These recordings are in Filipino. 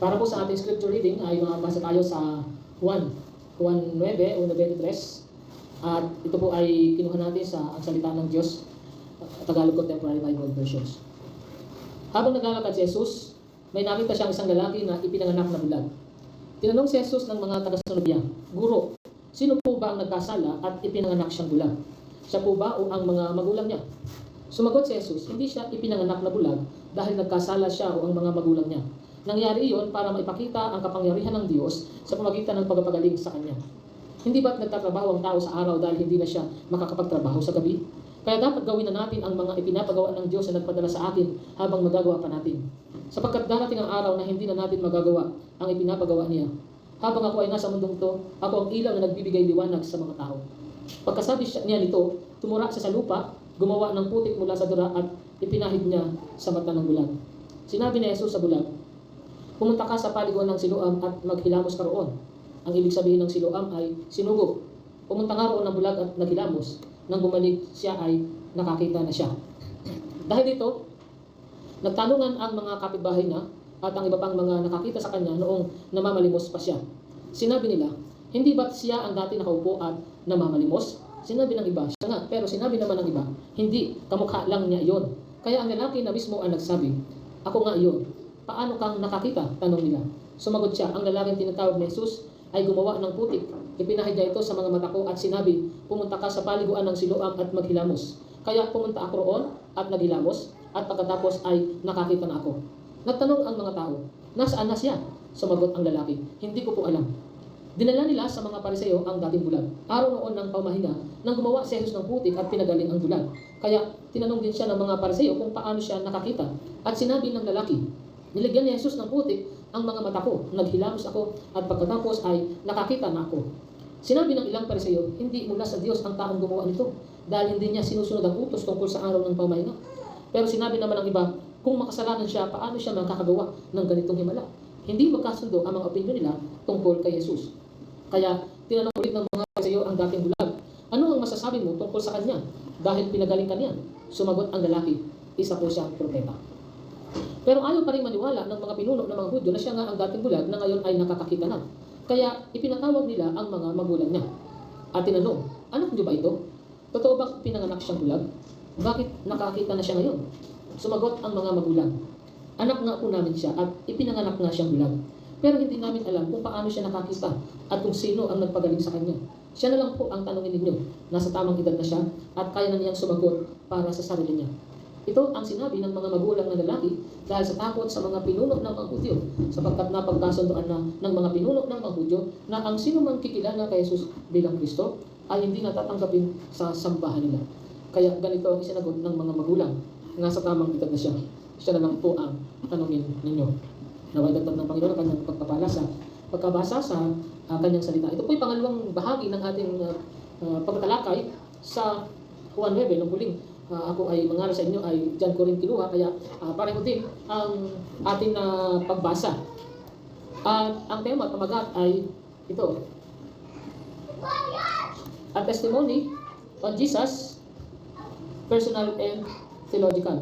Para po sa ating scripture reading ay mabasa tayo sa Juan 9, 1:23. At ito po ay kinuha natin sa ang salita ng Diyos, Tagalog Contemporary Bible Versions. Habang naglalakad si Jesus, may nakita siyang isang lalaki na ipinanganak na bulag. Tinanong si Jesus ng mga tagasunod niya, "Guro, sino po ba ang nagkasala at ipinanganak siyang bulag? Siya po ba o ang mga magulang niya?" Sumagot si Jesus, "Hindi siya ipinanganak na bulag dahil nagkasala siya o ang mga magulang niya. Nangyari iyon para maipakita ang kapangyarihan ng Diyos sa pamamagitan ng pagpapagaling sa Kanya. Hindi ba't nagtatrabaho ang tao sa araw dahil hindi na siya makakapagtrabaho sa gabi? Kaya dapat gawin na natin ang mga ipinapagawa ng Diyos na nagpadala sa atin habang magagawa pa natin. Sapagkat darating ang araw na hindi na natin magagawa ang ipinapagawa niya. Habang ako ay nasa mundong to, ako ang ilaw na nagbibigay liwanag sa mga tao." Pagkasabi niya nito, tumura siya sa lupa, gumawa ng putik mula sa dura at ipinahid niya sa mata ng bulag. Sinabi ni Jesus sa bulag, "Pumunta ka sa paliguan ng Siloam at maghilamos ka roon." Ang ibig sabihin ng Siloam ay sinugo. Pumunta nga roon ng bulag at naghilamos. Nang bumalik siya ay nakakita na siya. Dahil dito, nagtanungan ang mga kapitbahay niya at ang iba pang mga nakakita sa kanya noong namamalimos pa siya. Sinabi nila, "Hindi ba't siya ang dati nakaupo at namamalimos?" Sinabi ng iba, "Siya nga." Pero sinabi naman ng iba, "Hindi, kamukha lang niya iyon." Kaya ang lalaki na mismo ang nagsabi, "Ako nga iyon." "Paano kang nakakita?" tanong nila. Sumagot siya, "Ang lalaking tinatawag ni Jesus ay gumawa ng putik. Ipinahid niya ito sa mga mata ko at sinabi, 'Pumunta ka sa paliguan ng Siloam at maghilamos.' Kaya pumunta ako roon at naghilamos at pagkatapos ay nakakita na ako." Nagtanong ang mga tao, "Nasaan na siya?" Sumagot ang lalaki, "Hindi ko po alam." Dinala nila sa mga Pariseo ang dating bulag. Araw noon ng pamahinga nang gumawa si Jesus ng putik at pinagaling ang bulag. Kaya tinanong din siya ng mga Pariseo kung paano siya nakakita. At sinabi ng lalaki, "Nilagyan ni Jesus ng putik ang mga mata ko, naghilamos ako at pagkatapos ay nakakita na ako." Sinabi ng ilang Pariseo, "Hindi mula sa Diyos ang taong gumawa nito dahil hindi niya sinusunod ang utos tungkol sa araw ng pamahinga." Pero sinabi naman ng iba, "Kung makasalanan siya, paano siya makakagawa ng ganitong himala?" Hindi magkasundo ang mga opinyon nila tungkol kay Jesus. Kaya tinanong ulit ng mga Pariseo ang dating bulag, "Ano ang masasabi mo tungkol sa kanya dahil pinagaling ka niya?" Sumagot ang lalaki, "Isa po siyang propeta." Pero ayaw pa rin maniwala ng mga pinuno ng mga Hudyo na siya nga ang dating bulag na ngayon ay nakakakita na. Kaya ipinatawag nila ang mga magulang niya. At tinanong, "Anak niyo ba ito? Totoo bang pinanganak siyang bulag? Bakit nakakita na siya ngayon?" Sumagot ang mga magulang, "Anak nga po namin siya at ipinanganak nga siyang bulag. Pero hindi namin alam kung paano siya nakakita at kung sino ang nagpagaling sa kanya. Siya na lang po ang tanungin ninyo. Nasa tamang edad na siya at kaya na niyang sumagot para sa sarili niya." Ito ang sinabi ng mga magulang na lalaki dahil sa takot sa mga pinuno ng mga Hudyo, sapagkat napagkasunduan na ng mga pinuno ng mga Hudyo na ang sino mang kikilala kay Jesus bilang Kristo ay hindi natatanggapin sa sambahan nila. Kaya ganito ang isinagot ng mga magulang, "Nasa tamang edad na siya. Siya na lang po ang tanungin ninyo." Naway dagdag ng Panginoon ang kanyang pagpapala sa pagkabasa sa kanyang salita. Ito po yung pangalawang bahagi ng ating pagtalakay sa Juan 9. Nung huling ako ay mangaral sa inyo ay diyan ko rin kinuha, kaya pareho din ang ating pagbasa. At ang tema at pamagat ay ito, a testimony on Jesus, personal and theological.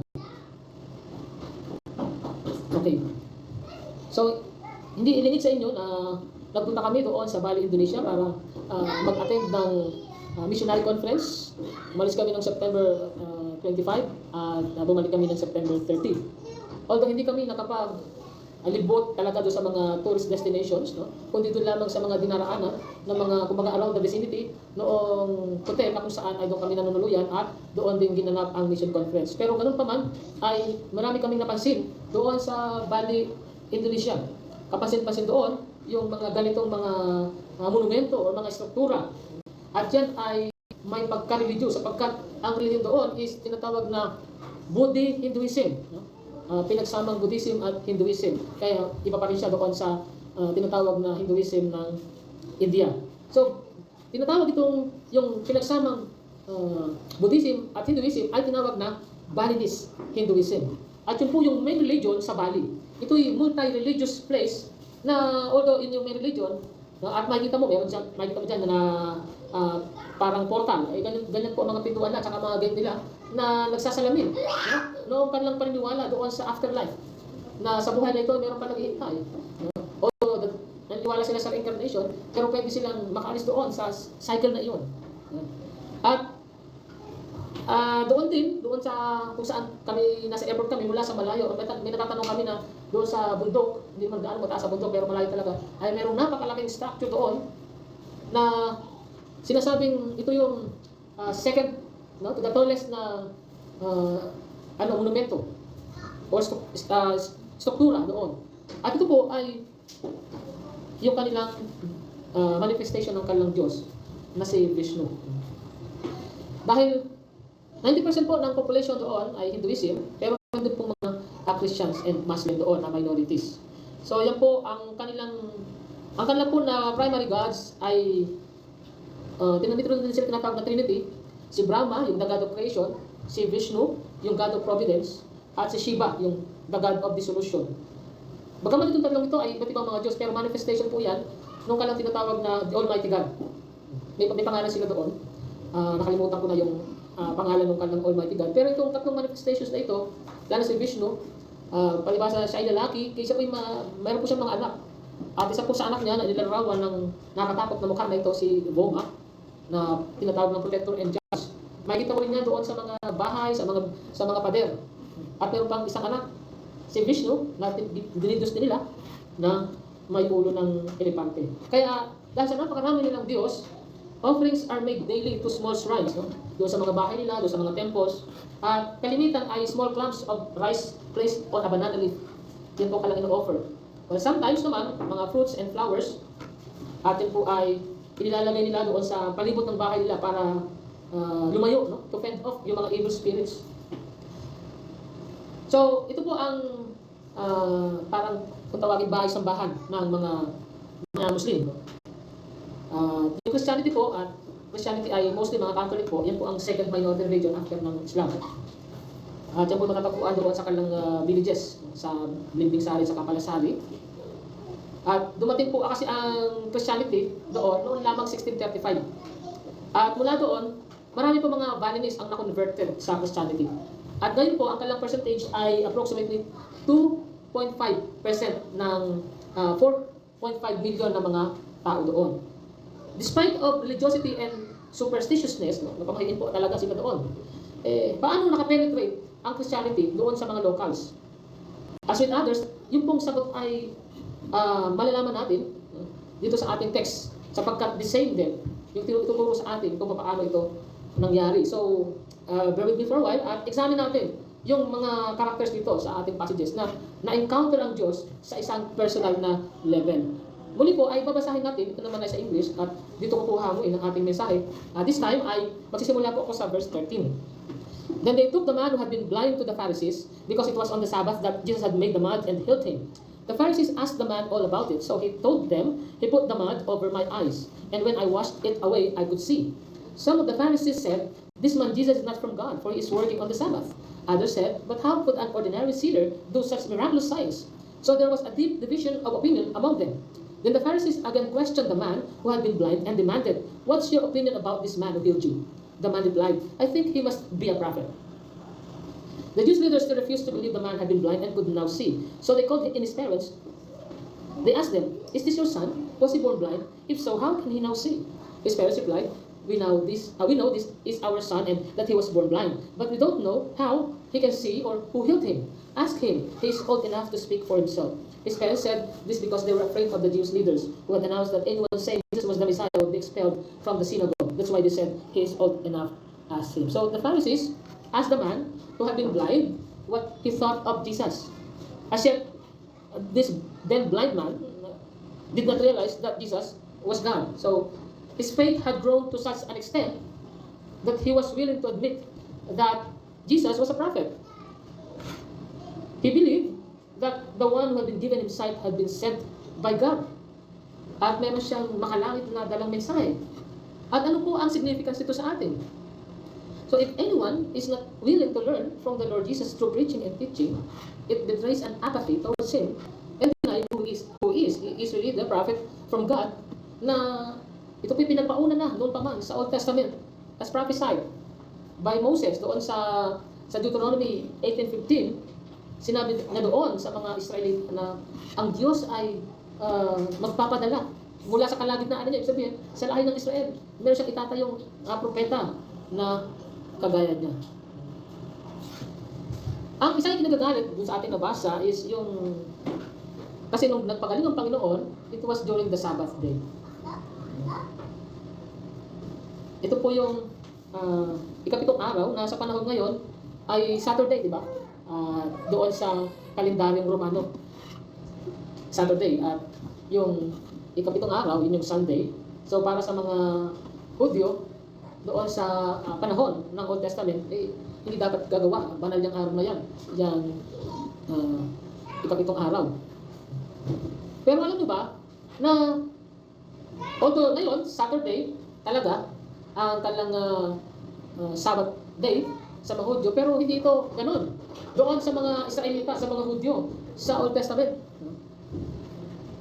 Okay. So, hindi ilingid sa inyo na nagpunta kami doon sa Bali, Indonesia para mag-attend ng missionary conference. Umalis kami noong September 25 at bumalik kami ng September 30. Although hindi kami nakapag-libot talaga doon sa mga tourist destinations, no? Kundi doon lamang sa mga dinaraanan ng mga kumbaga around the vicinity noong hotel na kung saan ay doon kami nanunuluyan at doon din ginanap ang mission conference. Pero ganun pa man ay marami kaming napansin doon sa Bali, Indonesia. Kapansin-pansin doon yung mga ganitong mga monumento o mga struktura. At yan ay may pagka-religious sapagkat ang religion doon is tinatawag na Buddhist Hinduism. No? Pinagsamang Buddhism at Hinduism. Kaya iba pa rin siya doon sa tinatawag na Hinduism ng India. So, tinatawag itong yung pinagsamang Buddhism at Hinduism ay tinawag na Balinese Hinduism. At yun po yung main religion sa Bali. Ito yung multi-religious place na although in yung main religion, at makikita mo dyan na parang portal. Ganyan po ang mga pintuan at saka mga gate nila na nagsasalamin. No? Noong kanilang paniniwala doon sa afterlife na sa buhay na ito meron pa naghihintay. No? naniniwala sila sa reincarnation, pero pwede silang makaalis doon sa cycle na iyon. At doon sa kung saan kami nasa airport kami mula sa malayo, may natatanong kami na doon sa bundok, hindi man gaano mataas sa bundok pero malayo talaga, ay mayroong napakalaking statue doon na sinasabing ito yung second, no, to the tallest na monumento o struktura doon. At ito po ay yung kanilang manifestation ng kanilang Diyos na si Vishnu. Dahil 90% po ng population doon ay Hinduism, pero meron din po mga Christians and Muslim doon na minorities. So yan po ang kanilang po na primary gods ay dito din sila tinatawag na Trinity. Si Brahma, yung the God of Creation, si Vishnu, yung God of Providence, at si Shiva, yung the God of Dissolution. Bagaman itong tatlong ito ay iba't ibang mga Diyos, pero manifestation po yan nung kanilang tinatawag na the Almighty God. May pangalan sila doon. Nakalimutan ko na yung pangalan ng kanilang Almighty God. Pero itong tatlong manifestations na ito, lalo si Vishnu, palibasa siya ay lalaki, kaysa po mayroon po siyang mga anak. At isa po sa anak niya na nilalarawan ng nakatakot na mukha na ito si Voma, na tinatawag ng protector and judge. Makikita ko rin niya doon sa mga bahay, sa mga pader. At meron pang isang anak, si Vishnu, na dinidos nila na may ulo ng elepante. Kaya dahil sa napakarami nilang Diyos, offerings are made daily to small shrines, no? Doon sa mga bahay nila, doon sa mga temples. At kalimitan ay small clumps of rice placed on a banana leaf. Yan po kalang ino-offer. Well, sometimes naman, mga fruits and flowers, atin po ay inilalagay nila doon sa palibot ng bahay nila para lumayo, no? To fend off yung mga evil spirits. So, ito po ang parang kung tawagin bahay-sambahan ng mga Muslim. Yung Christianity po, at Christianity ay mostly mga Catholic po, yan po ang second minority religion after ng Islam. At yan po matatagpuan doon sa kanilang villages, sa Blimbing Sari, sa Kapalasari. At dumating po kasi ang Christianity doon noon lamang 1635. At mula doon, marami po mga Balinese ang na-converted sa Christianity. At ngayon po, ang kanilang percentage ay approximately 2.5% ng 4.5 million na mga tao doon. Despite of religiosity and superstitiousness, no, napamahiin po talaga sila doon. Paano nakapenetrate ang Christianity doon sa mga locals? As with others, yung pong sagot ay malalaman natin dito sa ating text, sapagkat the same din yung tinuturo sa atin kung paano ito nangyari. So, bear with me for a while at examine natin yung mga characters dito sa ating passages na na-encounter ang Diyos sa isang personal na level. Muli po ay babasahin natin, ito naman ay sa English at dito ko po hamuin ang ating mensahe. This time ay magsisimula po ako sa verse 13. Then they took the man who had been blind to the Pharisees because it was on the Sabbath that Jesus had made the mud and healed him. The Pharisees asked the man all about it, so he told them, he put the mud over my eyes, and when I washed it away, I could see. Some of the Pharisees said, this man Jesus is not from God, for he is working on the Sabbath. Others said, but how could an ordinary sinner do such miraculous signs? So there was a deep division of opinion among them. Then the Pharisees again questioned the man who had been blind and demanded, what's your opinion about this man who healed you? The man replied, I think he must be a prophet. The Jewish leaders still refused to believe the man had been blind and could now see. So they called in his parents. They asked them, is this your son? Was he born blind? If so, how can he now see? His parents replied, we know this is our son and that he was born blind. But we don't know how he can see or who healed him. Ask him. He is old enough to speak for himself. His parents said this because they were afraid of the Jewish leaders who had announced that anyone saying Jesus was the Messiah would be expelled from the synagogue. That's why they said he is old enough. Ask him. So the Pharisees asked the man who had been blind what he thought of Jesus. As yet, this then blind man did not realize that Jesus was God. So his faith had grown to such an extent that he was willing to admit that Jesus was a prophet. He believed that the one who had been given him sight had been sent by God. At meron siyang makalangit na dalang mensahe. At ano po ang significance nito sa atin? So if anyone is not willing to learn from the Lord Jesus through preaching and teaching, it betrays an apathy towards him and denying who is really the prophet from God na ito po pinagpauna na noon pa man sa Old Testament as prophesied by Moses doon sa Deuteronomy 18:15. Sinabi na doon sa mga Israelite na ang Diyos ay magpapadala mula sa kalagitnaan niya. Ibig sabihin, sa lahi ng Israel, meron siyang itatayong propeta na kagaya niya. Ang isang kinagagalit dun sa ating nabasa is yung, kasi nung nagpagaling ang Panginoon, it was during the Sabbath day. Ito po yung ikapitong araw na sa panahon ngayon ay Saturday, di ba? Doon sa kalendaryong Romano. Saturday. At yung ikapitong araw, yun yung Sunday. So para sa mga Hudyo, doon sa panahon ng Old Testament, hindi dapat gagawa. Banal yung araw na yan. Yan, ikapitong araw. Pero alam nyo ba, na although ngayon, Saturday, talaga, ang kanilang Sabbath day sa mga Hudyo, pero hindi ito ganun. Doon sa mga Israelita, sa mga Hudyo, sa Old Testament.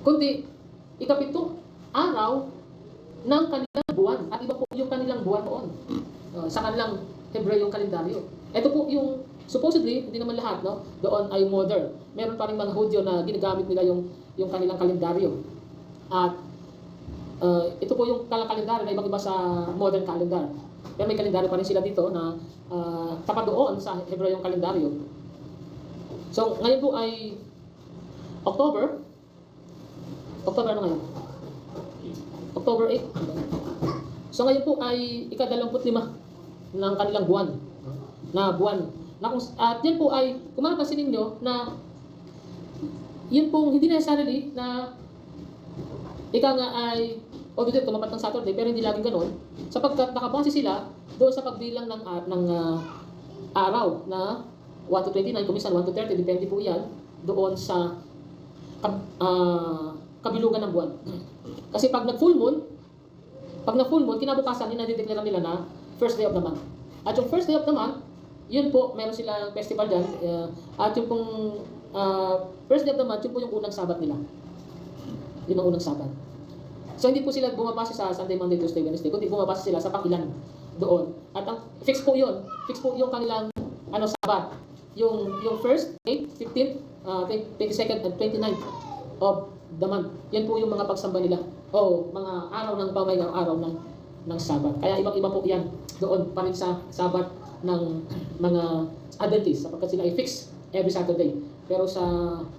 Kundi, ikapitong araw ng kanilang buwan. At iba po yung kanilang buwan noon. Sa kanilang Hebrayong kalendaryo. Ito po yung, supposedly, hindi naman lahat, no? Doon ay modern. Meron pa rin mga Hudyo na ginagamit nila yung kanilang kalendaryo. At ito po yung kalendaryo na ibang-iba sa modern calendar. Pero may kalendaryo pa rin sila dito na tapat doon sa Hebrayong kalendaryo. So, ngayon po ay October ano ngayon? October 8. So ngayon po ay ika-25 ng kanilang buwan. At yan po ay, kung mapapansin ninyo na yun pong hindi necessarily na ika nga ay dito tumapat ng Saturday, pero hindi laging ganoon, sapagkat nakabase sila doon sa pagbilang ng araw na 1 to 29, kuminsan 1 to 30, depende po yan doon sa kabilugan ng buwan. Kasi pag nag-full moon, kinabukasan, dinideklara nila na first day of the month. At yung first day of the month, yun po, meron silang festival dyan. At yung pong first day of the month, yun po yung unang Sabat nila. Yun ang unang Sabat. So hindi po sila bumabase sa Sunday, Monday, Tuesday, Wednesday, kundi bumabase sila sa pakilan doon. At ang fix po yung kanilang Sabat. Yung first, 8, 15th, 22nd, and 29th of the month. Yan po yung mga pagsamba nila. Mga araw ng pamayagang araw ng Sabat. Kaya ibang-iba po yan doon pa rin sa Sabat ng mga Adventist, sapagkat sila ay fix every Saturday. Pero sa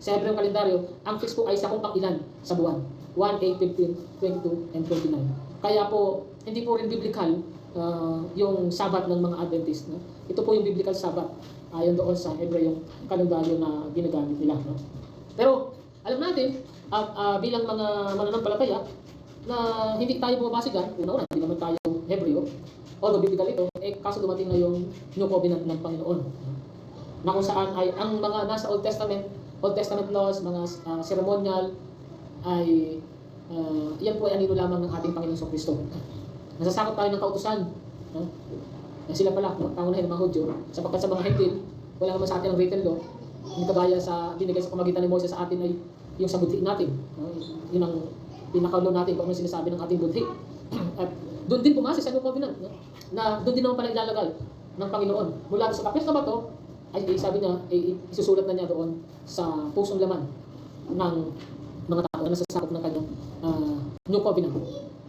Hebrayong kalendaryo, ang fix po ay sa kung pang-ilan sa buwan. 1, 8, 15, 22, and 29. Kaya po, hindi po rin biblical yung Sabat ng mga Adventist. No? Ito po yung biblical Sabat ayon doon sa Hebrayong kalendaryo na ginagamit nila. No? Pero, alam natin, bilang mga mananampalataya, na hindi tayo bumabase dyan, una-una, hindi naman tayo Hebreo, although biblical ito, kaso dumating na yung New Covenant ng Panginoon. Na kung saan ay ang mga nasa Old Testament laws, mga ceremonial, ay yan po ay anino lamang ng ating Panginoong Kristo. Nasasakop tayo ng kautusan. No? Sila pala, pangunahin ng mga Hudyo, sapagkat sa mga Hentil, wala naman sa atin ang written law. Hindi kagaya sa binigay sa pamagitan ni Moses sa atin ay yung sa budhi natin. Yun ang pinaka-law natin kung ano sinasabi ng ating budhi. At doon din pumasa sa New Covenant, no? Na doon din naman pala ilalagay ng Panginoon. Mula sa kapit na bato, ay sabi niya, isusulat na niya doon sa pusong laman ng mga tao na nasasakop ng kanyang New Covenant.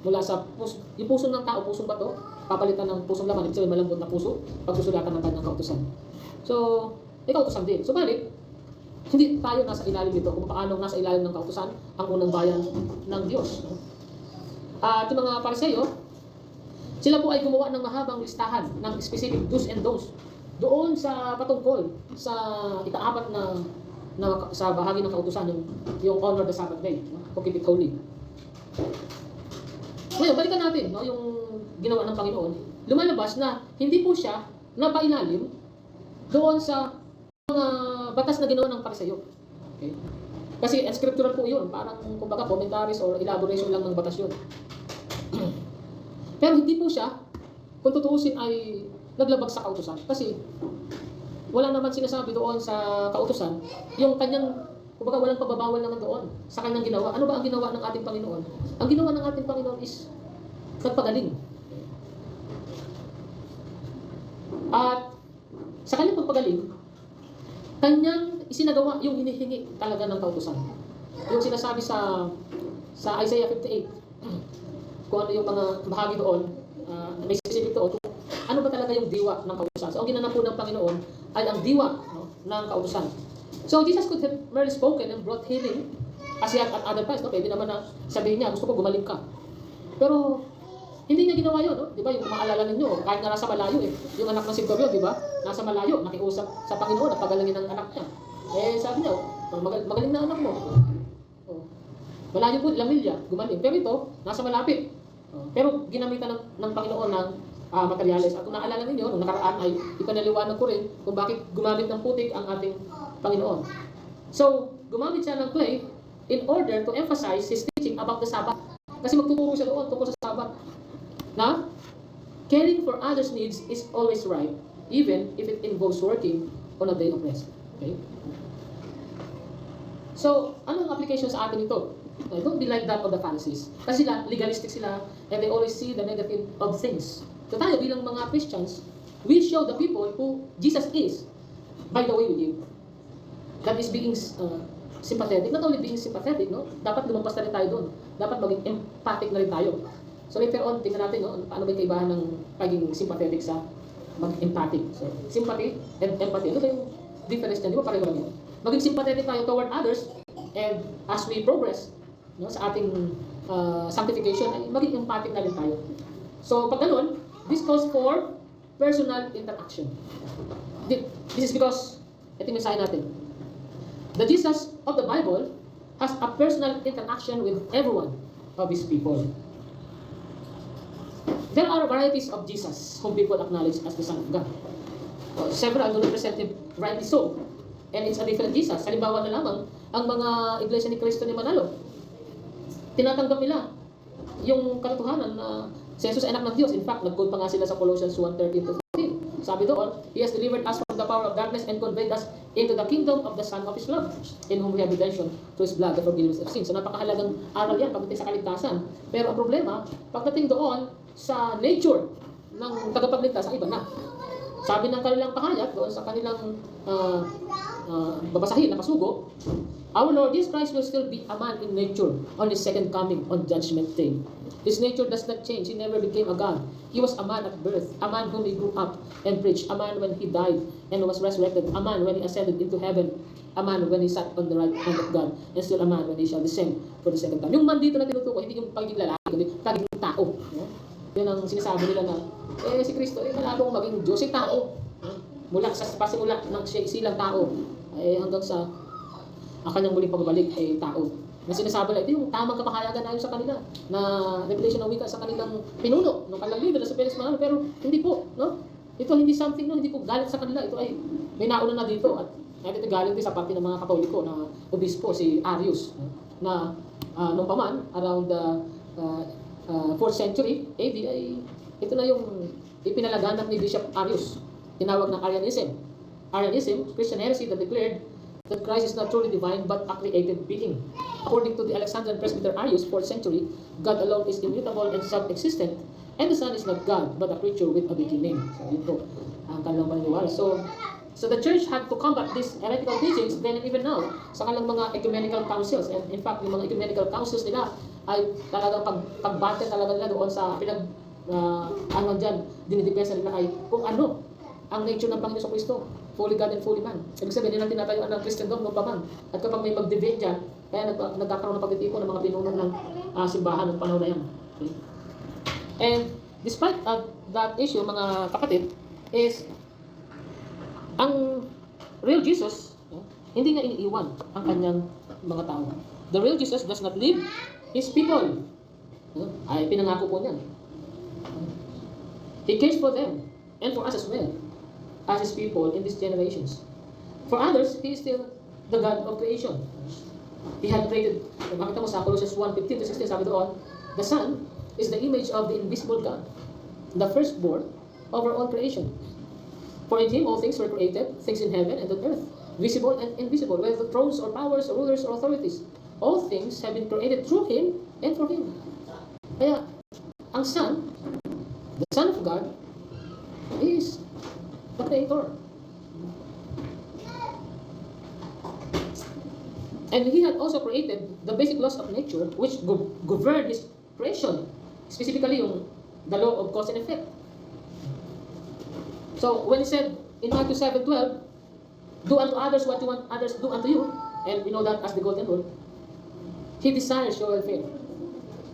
Mula sa yung puso ng tao, pusong bato, papalitan ng pusong laman, ibig sabihin malambot na puso, pagsusulatan ng kanyang kautusan. So, kautusan din. So, balik, hindi tayo nasa ilalim dito kung paano nasa ilalim ng kautusan ang unang bayan ng Diyos. At yung mga Pariseo, sila po ay gumawa ng mahabang listahan ng specific do's and don'ts doon sa patungkol sa ika-4 na sa bahagi ng kautusan, yung honor the Sabbath day, to keep it holy. Ngayon, balikan natin yung ginawa ng Panginoon. Lumalabas na hindi po siya napailalim doon sa mga batas na ginawa ng Pariseo. Okay? Kasi scriptural po yun, parang kumbaga commentaries or elaboration lang ng batas yun. Pero hindi po siya, kung tutuusin, ay naglabag sa kautusan. Kasi wala naman sinasabi doon sa kautusan, yung kanyang, kumbaga walang pagbabawal naman doon sa kanyang ginawa. Ano ba ang ginawa ng ating Panginoon? Ang ginawa ng ating Panginoon is nagpagaling. At sa kanyang pagpagaling, kanyang isinagawa yung hinihingi talaga ng kautusan. yung sinasabi sa Isaiah 58, kung ano yung mga bahagi doon, may specific doon, kung ano ba talaga yung diwa ng kautusan. So, ang ginanap po ng Panginoon ay ang diwa, no, ng kautusan. So, Jesus could have merely spoken and brought healing as he had at other times. No? Pwede naman na sabihin niya, gusto ko gumaling ka. Pero, hindi niya ginawa yun. No? Di ba, yung maalala ninyo, kahit na nasa malayo, yung anak ng Centurion, di ba? Nasa malayo, nakiusap sa Panginoon na pagalingin ang anak niya. Sabi niya, magaling na anak mo. Malayo po, ilang milya, gumaling. Pero ito, nasa malapit. Pero ginamitan ng Panginoon ng materyales. At kung naalala ninyo, nung nakaraan ay ipinaliwanag ko rin kung bakit gumamit ng putik ang ating Panginoon. So, gumamit siya ng clay in order to emphasize his teaching about the Sabbath. Kasi magtuturo siya doon tungkol sa Sabbath. Na, caring for others' needs is always right, even if it involves working on a day of rest. Okay? So, anong application sa atin ito? Don't be like that of the Pharisees. Kasi sila, legalistic sila, and they always see the negative of things. So tayo, bilang mga Christians, we show the people who Jesus is by the way we live. That is being sympathetic. Not only being sympathetic, no? Dapat lumampas na rin tayo doon. Dapat maging empathic na rin tayo. So later on, tingnan natin, no? Paano ba yung kaibahan ng pagiging sympathetic sa mag-empathic. So, sympathy and empathy. Ano ba yung difference niyan? Di ba pareho lang yun? Maging sympathetic tayo toward others, and as we progress, no, sa ating sanctification, ay maging empathic na rin tayo. So, pag ganun, this calls for personal interaction. This is because, ito yung mensahe natin. The Jesus of the Bible has a personal interaction with everyone of His people. There are varieties of Jesus whom people acknowledge as the Son of God. Several do represent Him rightly so. And it's a different Jesus. Halimbawa na lamang, ang mga iglesia ni Cristo ni Manalo, tinatanggap nila yung katotohanan na si Jesus ay anak ng Diyos. In fact, nag-quote pa nga sila sa Colossians 1:13-14. Sabi doon, He has delivered us from the power of darkness and conveyed us into the kingdom of the Son of His love, in whom we have redemption through His blood, the forgiveness of sins. So napakahalagang aral yan pagdating sa kaligtasan. Pero ang problema, pagdating doon sa nature ng tagapagligtas, ang iba na. Sabi ng kanilang pahayag doon sa kanilang babasahin na pasugo, our Lord Jesus Christ will still be a man in nature on His second coming on Judgment Day. His nature does not change. He never became a God. He was a man at birth, a man whom He grew up and preached, a man when He died and was resurrected, a man when He ascended into heaven, a man when He sat on the right hand of God, and still a man when He shall descend for the second time. Yung man dito na tinutukoy, hindi yung pagiging lalaki, kundi pagiging tao. Yun ang sinasabi nila na, si Kristo, malabong maging Diyos, tao. Mula sa pasimula ng silang tao, hanggang sa ang kanyang muling pagbabalik ay tao. Na sinasabi nila, ito yung tamang kapahayagan ayon sa kanila, na revelation ng wika sa kanilang pinuno, ng kanilang leader, sa Felix Manalo, pero hindi po, no? Ito hindi something, no? Hindi po galit sa kanila, ito ay may nauna na dito, at ito galing din sa parte ng mga Katoliko na obispo, si Arius, na nung paman, around the 4th century AD, ay ito na yung ipinalaganap ni Bishop Arius, tinawag ng Arianism. Arianism, Christian heresy that declared that Christ is not truly divine but a created being. According to the Alexandrian presbyter Arius, 4th century, God alone is immutable and self-existent, and the Son is not God but a creature with a beginning. So yun po ang kanilang paniniwala. So the church had to combat these heretical teachings then and even now sa kanilang mga ecumenical councils. And in fact, yung mga ecumenical councils nila ay talagang pagbate talaga nila doon sa ano dyan, dinidepensa nila ay kung ano ang nature ng Panginoon sa Kristo, fully God and fully man. Ibig sabihin, nilang tinatayuan ng Christendom noong paman. At kapag may mag-debate dyan, kaya nagkakaroon ng pagtitipon ng mga pinuno ng simbahan ng panahon na yan. Okay? And despite that issue, mga kapatid, is ang real Jesus, hindi nga iniiwan ang kanyang mga tao. The real Jesus does not leave His people. Ay pinangako po niyan. He cares for them and for us as well, as His people in these generations. For others, He is still the God of creation. He had created, makita mo sa Colossians 1:15-16, sabi doon, the Son is the image of the invisible God, the firstborn of our own creation. For in Him all things were created, things in heaven and on earth, visible and invisible, whether thrones or powers or rulers or authorities. All things have been created through Him and for Him. Kaya, ang Son, the Son of God, is the Creator. And he had also created the basic laws of nature which govern his creation. Specifically yung the law of cause and effect. So when he said in Matthew 7:12, do unto others what you want others to do unto you, and we know that as the golden rule, he desires your welfare.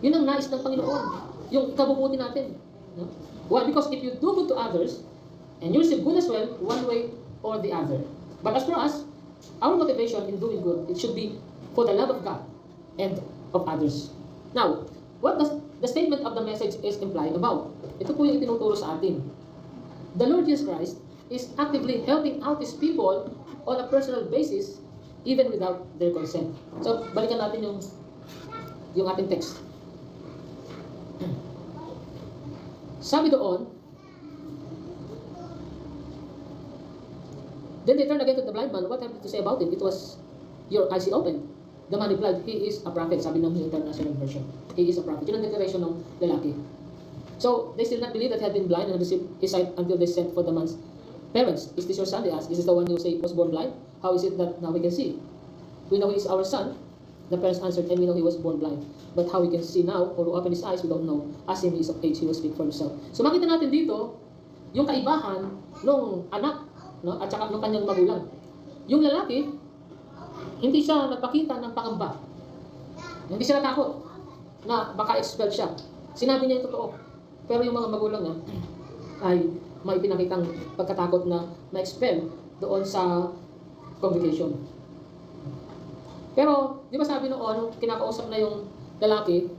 Yun ang nais ng Panginoon, yung ikabubuti natin. No? Why? Because if you do good to others, and you receive good as well, one way or the other. But as for us, our motivation in doing good, it should be for the love of God and of others. Now, what does the statement of the message is implying about? Ito po yung itinuturo sa atin. The Lord Jesus Christ is actively helping out His people on a personal basis, even without their consent. So, balikan natin yung ating text. Sabi doon, then they turned again to the blind man. What have you to say about it? It was your eyes he opened. The man replied, he is a prophet. Sabi ng International Version. He is a prophet. Yun ang declaration ng lalaki. So, they still not believe that he had been blind and received his sight until they sent for the man's parents. Is this your son? They asked. Is this the one who say was born blind? How is it that now we can see? We know he is our son. The parents answered, and we know he was born blind. But how he can see now, or open his eyes, we don't know. As him, he is of age, he will speak for himself. So makita natin dito, yung kaibahan nung anak, no, at saka nung kanyang magulang. Yung lalaki, hindi siya nagpakita ng pangamba. Hindi siya natakot na baka expel siya. Sinabi niya yung totoo. Pero yung mga magulang niya ay may pinakitang pagkatakot na ma-expel doon sa congregation. Pero, di ba sabi noon, kinakausap na yung lalaki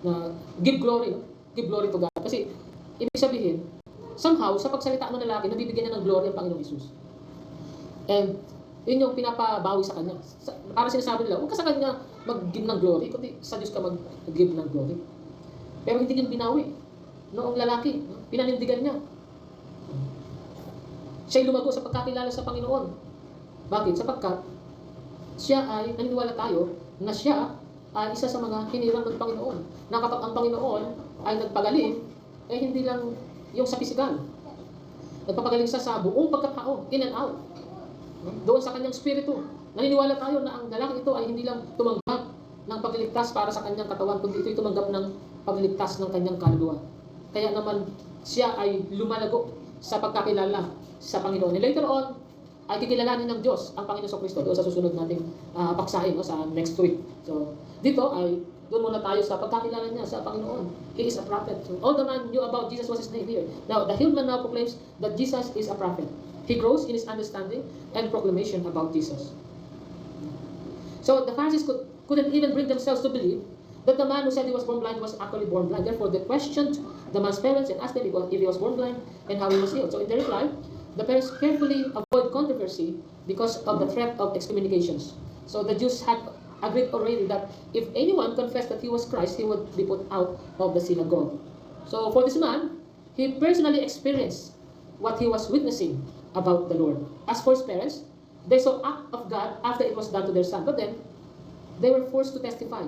na give glory to God. Kasi, ibig sabihin, somehow, sa pagsalita ng lalaki, nabibigyan niya ng glory ang Panginoong Hesus. And, yun yung pinapabawi sa kanya. Para sinasabi nila, huwag ka sa kanya mag-give ng glory, kundi sa Diyos ka mag-give ng glory. Pero hindi yung binawi. Noong lalaki, pinanindigan niya. Siya'y lumago sa pagkakilala sa Panginoon. Bakit? Sapagkat, siya ay, naniniwala tayo, na siya ay isa sa mga hinirang ng Panginoon. Na kapag ang Panginoon ay nagpagaling, eh hindi lang yung sa pisikal. Nagpapagaling siya sa buong pagkatao, in and out. Doon sa kanyang spirito. Naniniwala tayo na ang lalaki ito ay hindi lang tumanggap ng pagliligtas para sa kanyang katawan, kundi ito'y tumanggap ng pagliligtas ng kanyang kaluluwa. Kaya naman siya ay lumalago sa pagkakilala sa Panginoon. And later on, ay kikilalanin ng Diyos ang Panginoon Kristo doon sa susunod nating paksahin, no, sa next week. So, dito ay doon muna tayo sa pagkakilala niya sa Panginoon. He is a prophet. So, all the man knew about Jesus was his name here. Now, the healed man now proclaims that Jesus is a prophet. He grows in his understanding and proclamation about Jesus. So, the Pharisees couldn't even bring themselves to believe that the man who said he was born blind was actually born blind. Therefore, they questioned the man's parents and asked them if he was born blind and how he was healed. So, in their reply, the parents carefully avoid controversy because of the threat of excommunications. So the Jews had agreed already that if anyone confessed that he was Christ, he would be put out of the synagogue. So for this man, he personally experienced what he was witnessing about the Lord. As for his parents, they saw act of God after it was done to their son, but then they were forced to testify.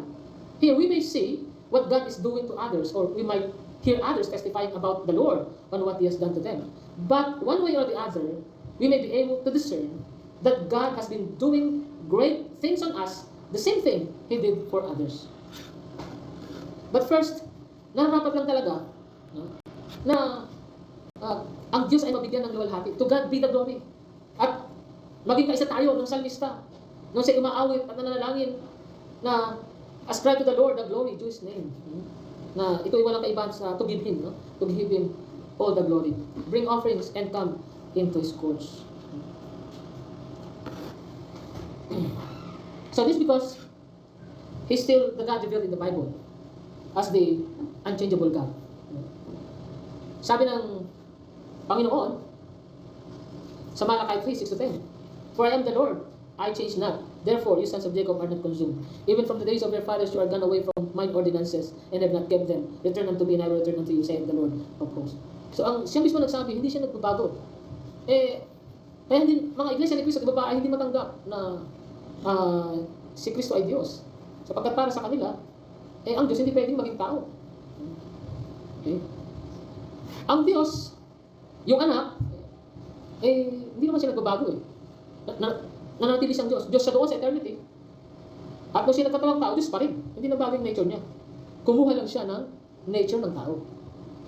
Here we may see what God is doing to others, or we might hear others testifying about the Lord on what He has done to them. But one way or the other, we may be able to discern that God has been doing great things on us, the same thing He did for others. But first, nararapat lang talaga, no, na ang Diyos ay mabigyan ng luwalhati. To God be the glory. At maging kaisa tayo ng salmista, nung siya umaawit at nananalangin na ascribe to the Lord the glory to His name. Na ito ay walang kaibahan sa to give Him, no? To give Him all the glory. Bring offerings and come into His courts. So this because He's still the God revealed in the Bible as the unchangeable God. Sabi ng Panginoon sa Malachi 3:6-10, for I am the Lord, I change not. Therefore, you sons of Jacob are not consumed. Even from the days of your fathers you are gone away from mine ordinances and have not kept them. Return unto me and I will return unto you, saith the Lord of hosts. So, siya mismo nagsabi, hindi siya nagbabago. Kaya hindi, mga iglesia ni Cristo, iba ba ay hindi matanggap na si Cristo ay Diyos. Sapagkat para sa kanila, ang Diyos hindi pwedeng maging tao. Okay? Ang Diyos, yung anak, hindi naman siya nagbabago . Nanatili siyang Diyos. Diyos siya doon sa eternity. At nung siya nagkatawang tao, Diyos pa rin. Hindi nagbago yung nature niya. Kumuha lang siya ng nature ng tao.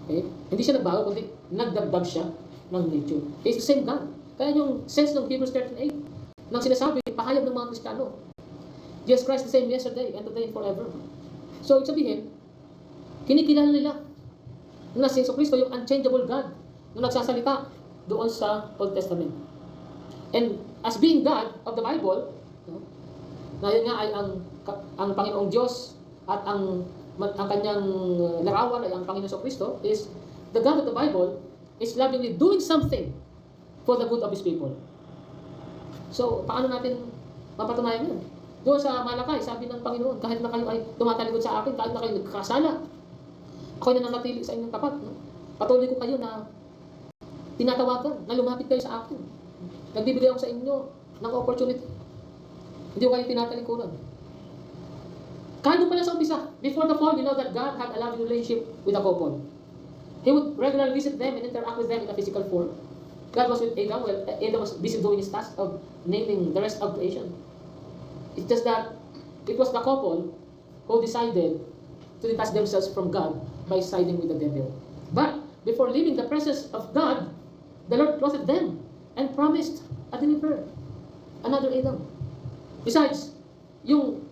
Okay? Hindi siya nagbago, kundi nagdagdag siya ng nature. It's the same God. Kaya yung sense ng Hebrews 13:8, nang sinasabi, pahayag ng mga Kristiyano, Jesus Christ the same yesterday and today and forever. So, ibig sabihin, kinikilala nila na si Yesu Cristo, yung unchangeable God, na nagsasalita doon sa Old Testament. And as being God of the Bible, na yun nga ay ang Panginoong Diyos at ang kanyang larawan ay ang Panginoong Yesu Cristo, is the God of the Bible is lovingly doing something for the good of His people. So, paano natin mapatunayan yun? Doon sa Malakay, sabi ng Panginoon, kahit na kayo ay tumatalikod sa akin, kahit na kayo nagkakasala, ako'y nananatili sa inyong tapat. No? Patuloy ko kayo na tinatawagan, na lumapit kayo sa akin. Nagbibigay ako sa inyo ng opportunity. Hindi ko kayo tinatalikuran. Kahit doon pala sa umpisa, before the fall, you know that God had a loving relationship with the couple. He would regularly visit them and interact with them in a physical form. God was with Adam while Adam was busy doing his task of naming the rest of creation. It's just that it was the couple who decided to detach themselves from God by siding with the devil. But before leaving the presence of God, the Lord clothed them and promised a deliverer, another Adam. Besides, yung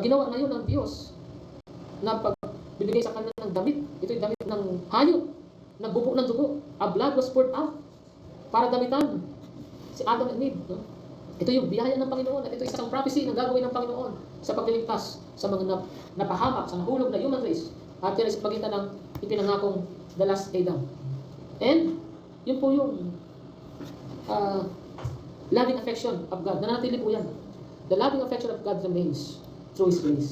ginawa na yun ng Diyos na pagbibigay sa kanila ng damit, ito yung damit ng hayop, nagbubo ng dugo, a blood was poured out para damitan si Adam and Eve. No? Ito yung biyaya ng Panginoon at ito isang prophecy na gagawin ng Panginoon sa pagliligtas sa mga napahamak, sa nahulog na human race at yan sa pagitan ng ipinangakong the last Adam. And yun po yung loving affection of God. Nanatili po yan. The loving affection of God remains through His grace.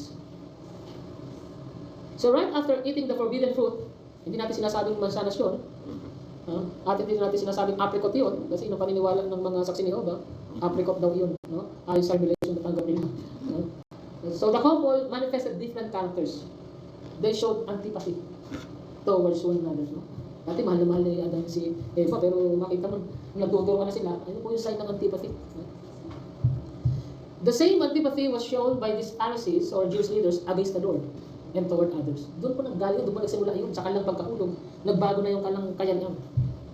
So right after eating the forbidden fruit, hindi natin sinasabing mansanas yun, at hindi natin sinasabing apricot yun, kasi yung paniniwala ng mga saksi ni Jehovah, apricot daw yun, no? Ayon sa revelation na tanggap nila. So the couple manifested different characters. They showed antipathy towards one another. No? Dati mahal na mahal ni Adam si Eva, pero makita mo, nagtuturuan na sila, ano po yung sign ng antipathy? The same antipathy was shown by these Pharisees or Jewish leaders against the Lord and toward others. Doon po naggaling, doon po nagsimula yun, sa kanilang pagkahulog, nagbago na yung kanilang kayangan.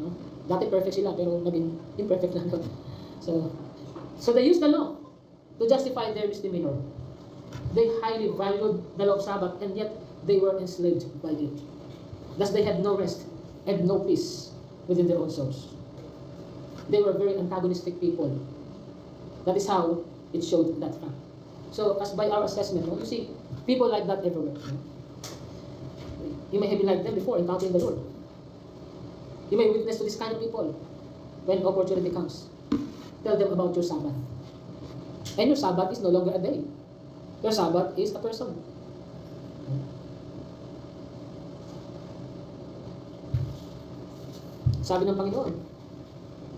No? Dati perfect sila, pero naging imperfect na. So they used the law to justify their misdemeanor. They highly valued the law of Sabbath, and yet they were enslaved by it. Thus they had no rest and no peace within their own souls. They were very antagonistic people. That is how it showed that fact. So, as by our assessment, you see people like that everywhere. You may have been like them before encountering the Lord. You may witness to this kind of people when opportunity comes. Tell them about your Sabbath. And your Sabbath is no longer a day. Your Sabbath is a person. Sabi ng Panginoon,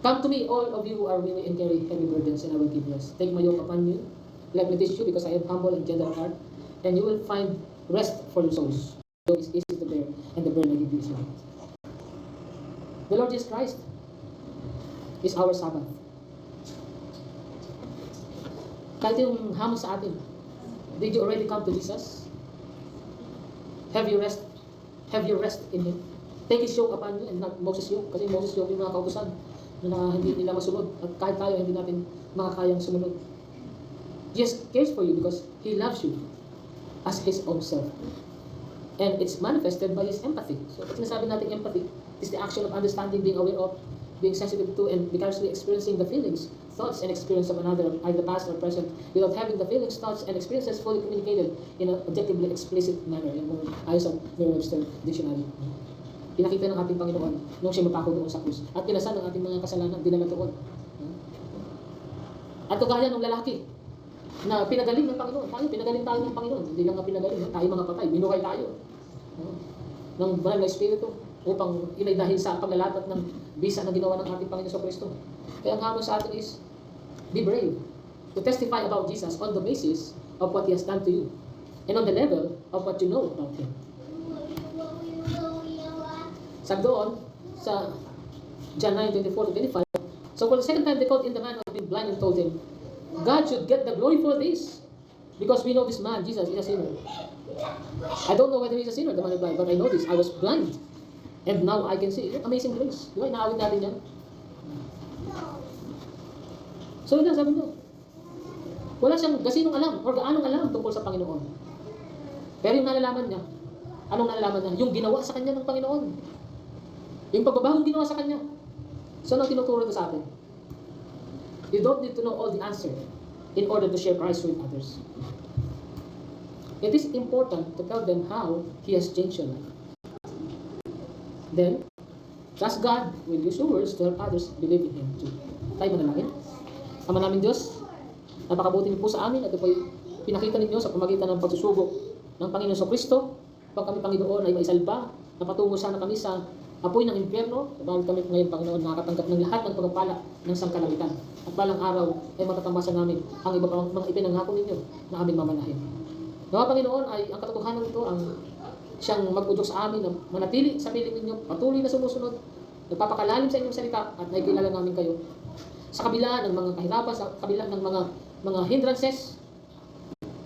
"Come to me, all of you who are weary and carry heavy burdens, and I will give rest. Take my yoke upon you. Let me teach you, because I am humble and gentle of heart, and you will find rest for your souls. The yoke is easy to bear, and the burden I give you is light." The Lord Jesus Christ is our Sabbath. Kahit yung hamon sa atin, did you already come to Jesus? Have you rest? Have you rest in Him? Take His yoke upon you and not Moses' yoke. Kasi Moses' yoke yung mga kautusan na hindi nila masunod. At kahit tayo, hindi natin makakayang sumunod. Jesus cares for you because He loves you as His own self. And it's manifested by His empathy. So, pag sinasabi natin empathy, is the action of understanding, being aware of, being sensitive to, and vicariously experiencing the feelings, thoughts, and experience of another, either past or present, without having the feelings, thoughts, and experiences fully communicated in an objectively explicit manner. Yung ayos sa Merriam-Webster Dictionary. Pinakita ng ating Panginoon nung siya mapako doon sa krus. At pinasan ng ating mga kasalanan, dinala doon. At kagaya ng lalaki na pinagaling ng Panginoon. Pinagaling tayo ng Panginoon. Hindi lang nga pinagaling, tayo mga patay, binuhay tayo. Ng banal na Espiritu upang inay dahil sa paglalapat ng bisa na ginawa ng ating Panginoon sa Kristo. Kaya ang hamon sa atin is, be brave to testify about Jesus on the basis of what He has done to you and on the level of what you know about Him. Sabi doon, sa John 9:24-25, so for the second time they called in the man who had been blind and told him, God should get the glory for this. Because we know this man, Jesus, is a sinner. I don't know whether he's a sinner, the man replied, but I know this. I was blind. And now I can see. Amazing grace. Di ba? Inaawit natin yan. So yun lang sabi niya. Wala siyang gasinong alam or gaanong alam tungkol sa Panginoon. Pero yung nalalaman niya, anong nalalaman niya? Yung ginawa sa kanya ng Panginoon. Yung pagbabagong ginawa sa kanya. So ano tinuturo ito sa atin? You don't need to know all the answer in order to share Christ with others. It is important to tell them how He has changed your life. Then, trust God will use your words to help others believe in Him too. Tayo manalangin. Ama namin Diyos, napakabuti niyo po sa amin at ito po pinakita ninyo sa pamagitan ng pagsusugo ng Panginoon sa Kristo. Pag kami, Panginoon, ay maisalba, napatungo sana kami sa apoy ng impyerno, bawal kami ngayon, Panginoon, nakakatanggap ng lahat ng pagpapala ng sangkalamitan. At balang araw ay matatambasan namin ang iba pang mga ipinangako ninyo na aming mamanahin. Nawa, Panginoon, ay ang katotohanan nito ang siyang mag-udyok sa amin na manatili sa piling ninyo, patuloy na sumusunod, nagpapakalalim sa inyong salita at nakikilala namin kayo. Sa kabila ng mga kahirapan, sa kabila ng mga hindrances,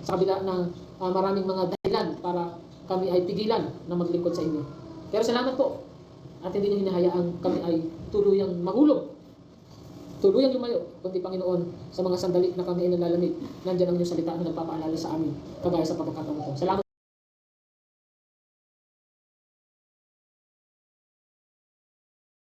sa kabila ng maraming mga dahilan para kami ay pigilan na maglingkod sa inyo. Pero salamat po at hindi niyo hinahayaan kami ay tuluyang mahulog, tuluyang lumayo, kundi Panginoon, sa mga sandali na kami ay nalalamig, nandiyan ang inyong salita na nagpapaalala sa amin, kagaya sa pagkakataon ito. Salamat.